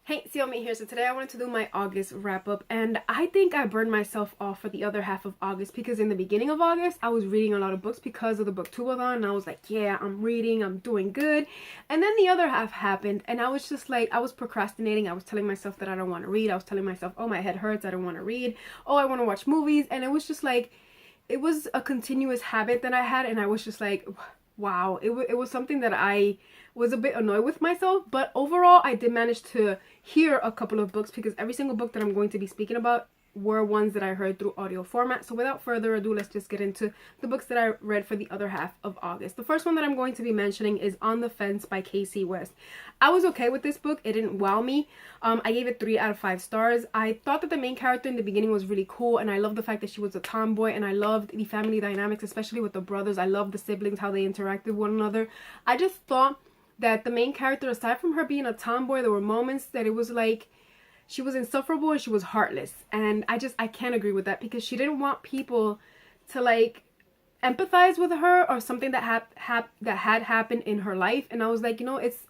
Hey, Xiomy here. So today I wanted to do my August wrap up, and I think I burned myself off for the other half of August because in the beginning of August I was reading a lot of books because of the booktubeathon, and I was like, yeah, I'm reading, I'm doing good. And then the other half happened, and I was just like, I was procrastinating. I was telling myself that I don't want to read. I was telling myself, oh, my head hurts, I don't want to read. Oh, I want to watch movies. And it was just like, it was a continuous habit that I had, and I was just like, wow, it was something that I was a bit annoyed with myself. But overall, I did manage to hear a couple of books because every single book that I'm going to be speaking about were ones that I heard through audio format. So without further ado, let's just get into the books that I read for the other half of August. The first one that I'm going to be mentioning is On the Fence by Casey West. I was okay with this book. It didn't wow me. I gave it 3 out of 5 stars. I thought that the main character in the beginning was really cool, and I loved the fact that she was a tomboy, and I loved the family dynamics, especially with the brothers. I loved the siblings, how they interacted with one another. I just thought that the main character, aside from her being a tomboy, there were moments that it was like she was insufferable and she was heartless, and I can't agree with that because she didn't want people to like empathize with her or something that had happened in her life. And I was like, you know, it's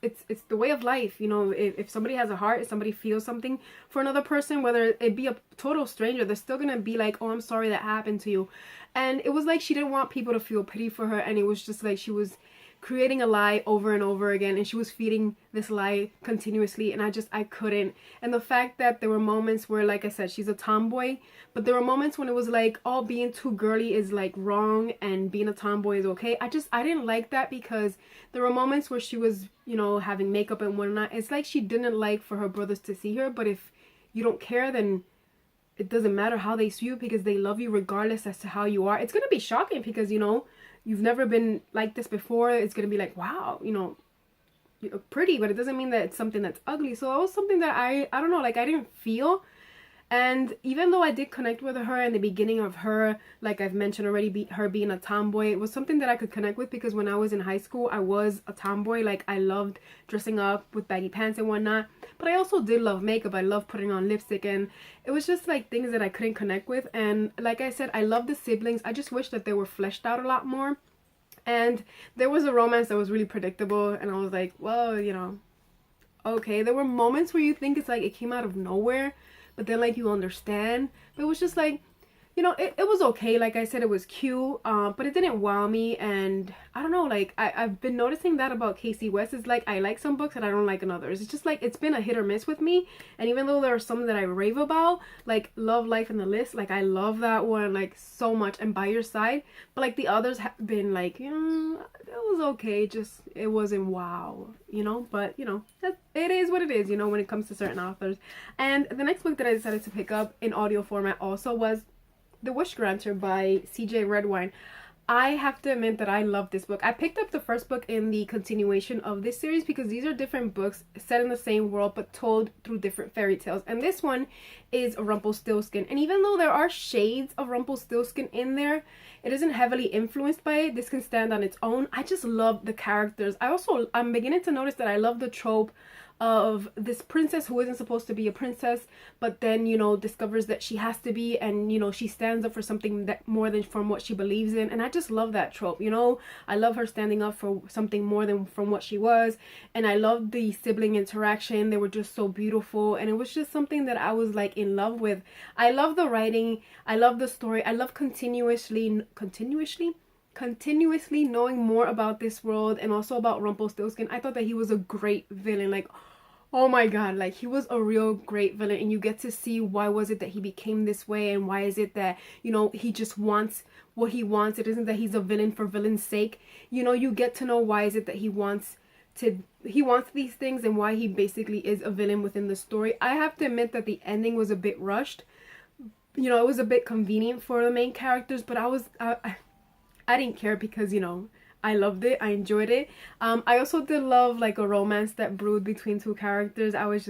the way of life. You know, if somebody has a heart, if somebody feels something for another person, whether it be a total stranger, they're still gonna be like, oh, I'm sorry that happened to you. And it was like she didn't want people to feel pity for her, and it was just like she was creating a lie over and over again, and she was feeding this lie continuously, and I couldn't. And the fact that there were moments where, like I said, she's a tomboy, but there were moments when it was like, oh, being too girly is like wrong and being a tomboy is okay. I didn't like that because there were moments where she was, you know, having makeup and whatnot. It's like she didn't like for her brothers to see her, but if you don't care, then it doesn't matter how they see you because they love you regardless as to how you are. It's gonna be shocking because, you know, you've never been like this before. It's gonna be like, wow, you know, you look pretty, but it doesn't mean that it's something that's ugly. So it was something that I don't know, like I didn't feel. And even though I did connect with her in the beginning of her, like I've mentioned already, her being a tomboy, it was something that I could connect with because when I was in high school, I was a tomboy. Like I loved dressing up with baggy pants and whatnot, but I also did love makeup. I loved putting on lipstick, and it was just like things that I couldn't connect with. And like I said, I love the siblings. I just wish that they were fleshed out a lot more. And there was a romance that was really predictable, and I was like, well, you know, okay. There were moments where you think it's like it came out of nowhere, but then like you understand. But it was just like, you know, it was okay. Like I said, it was cute, but it didn't wow me. And I don't know, like I've been noticing that about Casey West. It's like I like some books and I don't like in others. It's just like it's been a hit or miss with me. And even though there are some that I rave about, like Love, Life, and the List, like I love that one like so much, and By Your Side. But like the others have been like, it was okay, just it wasn't wow, you know. But you know, it is what it is, you know, when it comes to certain authors. And the next book that I decided to pick up in audio format also was The Wish Granter by CJ Redwine. I have to admit that I love this book. I picked up the first book in the continuation of this series because these are different books set in the same world but told through different fairy tales. And this one is Rumpelstiltskin. And even though there are shades of Rumpelstiltskin in there, it isn't heavily influenced by it. This can stand on its own. I just love the characters. I'm beginning to notice that I love the trope of this princess who isn't supposed to be a princess, but then, you know, discovers that she has to be, and you know, she stands up for something that more than from what she believes in. And I just love that trope, you know. I love her standing up for something more than from what she was. And I love the sibling interaction. They were just so beautiful, and it was just something that I was like in love with. I love the writing, I love the story, I love continuously knowing more about this world and also about Rumpelstiltskin. I thought that he was a great villain. Like, oh my god, like he was a real great villain, and you get to see why was it that he became this way, and why is it that, you know, he just wants what he wants. It isn't that he's a villain for villain's sake. You know, you get to know why is it that he wants these things, and why he basically is a villain within the story. I have to admit that the ending was a bit rushed. You know, it was a bit convenient for the main characters, but I didn't care because, you know, I loved it. I enjoyed it. I also did love like a romance that brewed between two characters. I was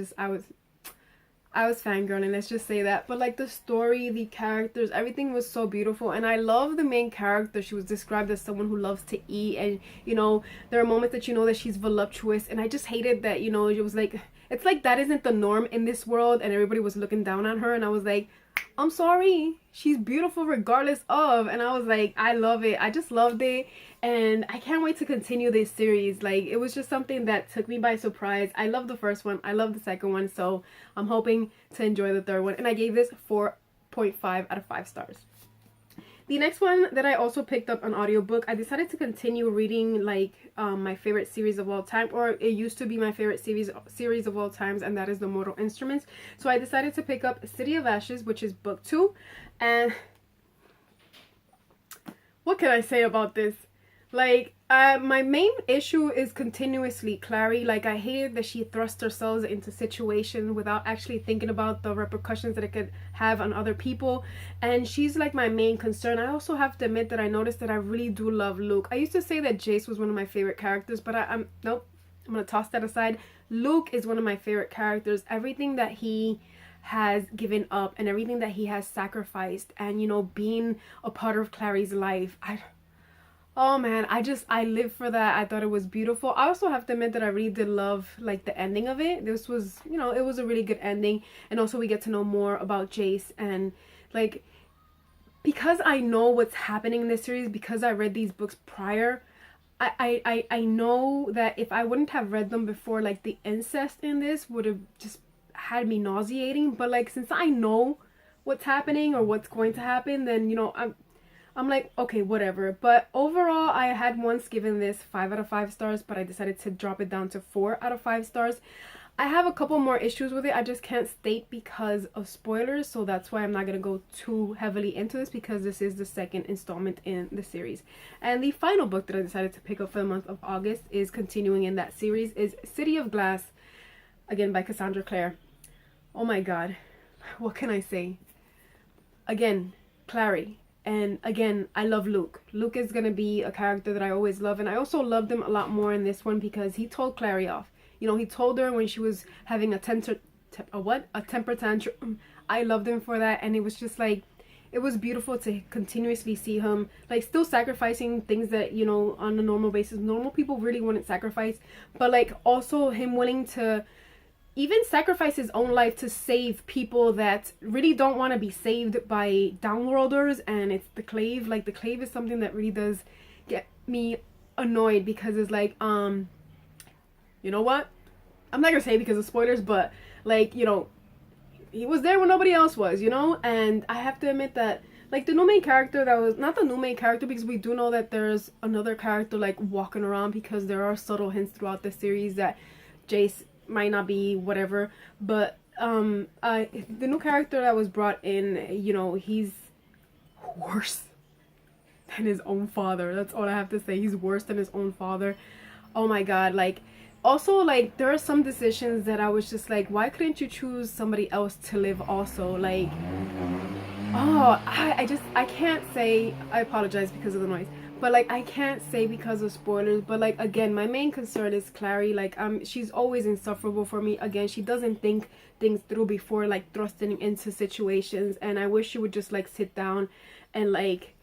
fangirling, let's just say that. But like the story, the characters, everything was so beautiful. And I love the main character. She was described as someone who loves to eat, and you know, there are moments that you know that she's voluptuous, and I just hated that, you know, it was like it's like that isn't the norm in this world, and everybody was looking down on her, and I was like, I'm sorry, she's beautiful regardless of. And I was like, I love it. I just loved it, and I can't wait to continue this series. Like, it was just something that took me by surprise. I love the first one, I love the second one, so I'm hoping to enjoy the third one, and I gave this 4.5 out of 5 stars. The next one that I also picked up an audiobook, I decided to continue reading like my favorite series of all time, or it used to be my favorite series of all times, and that is the Mortal Instruments. So I decided to pick up City of Ashes, which is book 2, and what can I say about this? Like, my main issue is continuously Clary. Like, I hated that she thrust herself into situations without actually thinking about the repercussions that it could have on other people. And she's like my main concern. I also have to admit that I noticed that I really do love Luke. I used to say that Jace was one of my favorite characters, but I'm nope. I'm gonna toss that aside. Luke is one of my favorite characters. Everything that he has given up and everything that he has sacrificed, and you know, being a part of Clary's life, oh man, I live for that. I thought it was beautiful. I also have to admit that I really did love like the ending of it. This was, you know, it was a really good ending. And also we get to know more about Jace, and like, because I know what's happening in this series, because I read these books prior, I know that if I wouldn't have read them before, like the incest in this would have just had me nauseating. But like, since I know what's happening or what's going to happen, then you know, I'm like, okay, whatever. But overall, I had once given this 5 out of 5 stars, but I decided to drop it down to 4 out of 5 stars. I have a couple more issues with it. I just can't state because of spoilers, so that's why I'm not going to go too heavily into this, because this is the second installment in the series. And the final book that I decided to pick up for the month of August is continuing in that series, is City of Glass, again by Cassandra Clare. Oh my god, what can I say? Again, Clary. And again, I love Luke. Luke is going to be a character that I always love. And I also loved him a lot more in this one because he told Clary off. You know, he told her when she was having a temper tantrum. I loved him for that. And it was just like, it was beautiful to continuously see him like still sacrificing things that, you know, on a normal basis, normal people really wouldn't sacrifice. But like also him willing to even sacrifice his own life to save people that really don't want to be saved by downworlders. And it's the Clave. Like, the Clave is something that really does get me annoyed, because it's like, you know what? I'm not gonna say because of spoilers, but like, you know, he was there when nobody else was, you know? And I have to admit that, like, the new main character that was, not the new main character, because we do know that there's another character, like, walking around, because there are subtle hints throughout the series that Jace might not be whatever, but the new character that was brought in, you know, he's worse than his own father. That's all I have to say. He's worse than his own father. Oh my god. Like, also, like, there are some decisions that I was just like, why couldn't you choose somebody else to live also? Like, oh, I can't say, I apologize because of the noise, but like, I can't say because of spoilers, but like, again, my main concern is Clary. Like, she's always insufferable for me. Again, she doesn't think things through before like thrusting into situations, and I wish she would just like sit down and like,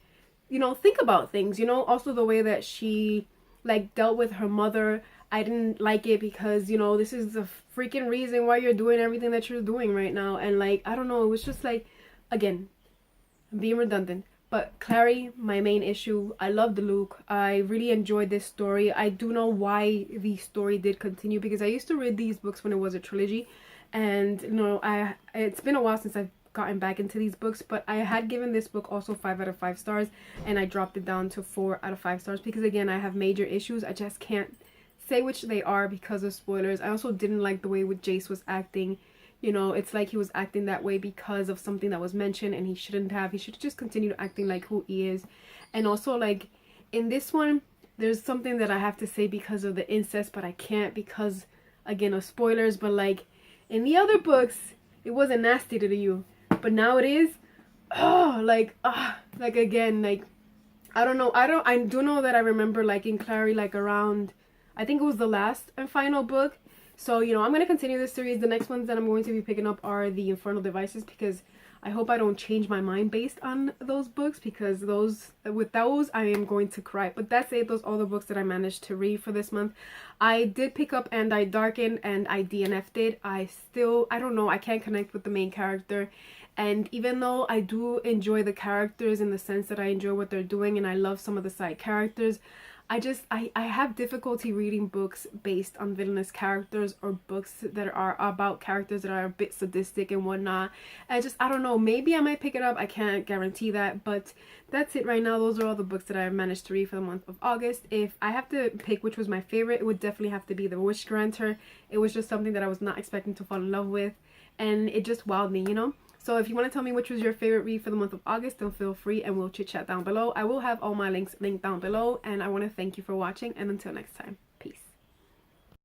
you know, think about things, you know. Also the way that she like dealt with her mother, I didn't like it, because, you know, this is the freaking reason why you're doing everything that you're doing right now. And like, I don't know, it was just like, again, I'm being redundant, but Clary, my main issue. I loved Luke. I really enjoyed this story. I do know why the story did continue, because I used to read these books when it was a trilogy, and you know, it's been a while since I've gotten back into these books, but I had given this book also 5 out of 5 stars, and I dropped it down to 4 out of 5 stars because, again, I have major issues. I just can't say which they are because of spoilers. I also didn't like the way Jace was acting. You know, it's like he was acting that way because of something that was mentioned, and he shouldn't have. He should just continue acting like who he is. And also, like, in this one, there's something that I have to say because of the incest, but I can't because, again, of spoilers. But like, in the other books, it wasn't nasty to you, but now it is. Oh, like again, like, I don't know. I do know that I remember liking Clary like around, I think it was the last and final book. So, you know, I'm going to continue this series. The next ones that I'm going to be picking up are the Infernal Devices, because I hope I don't change my mind based on those books, because with those I am going to cry. But that's it. Those are all the books that I managed to read for this month. I did pick up And I Darkened, and I DNF'd it. I don't know, I can't connect with the main character. And even though I do enjoy the characters in the sense that I enjoy what they're doing and I love some of the side characters, I have difficulty reading books based on villainous characters, or books that are about characters that are a bit sadistic and whatnot. I don't know, maybe I might pick it up. I can't guarantee that, but that's it right now. Those are all the books that I've managed to read for the month of August. If I have to pick which was my favorite, it would definitely have to be The Wish Granter. It was just something that I was not expecting to fall in love with, and it just wowed me, you know? So if you want to tell me which was your favorite read for the month of August, then feel free and we'll chit chat down below. I will have all my links linked down below, and I want to thank you for watching, and until next time.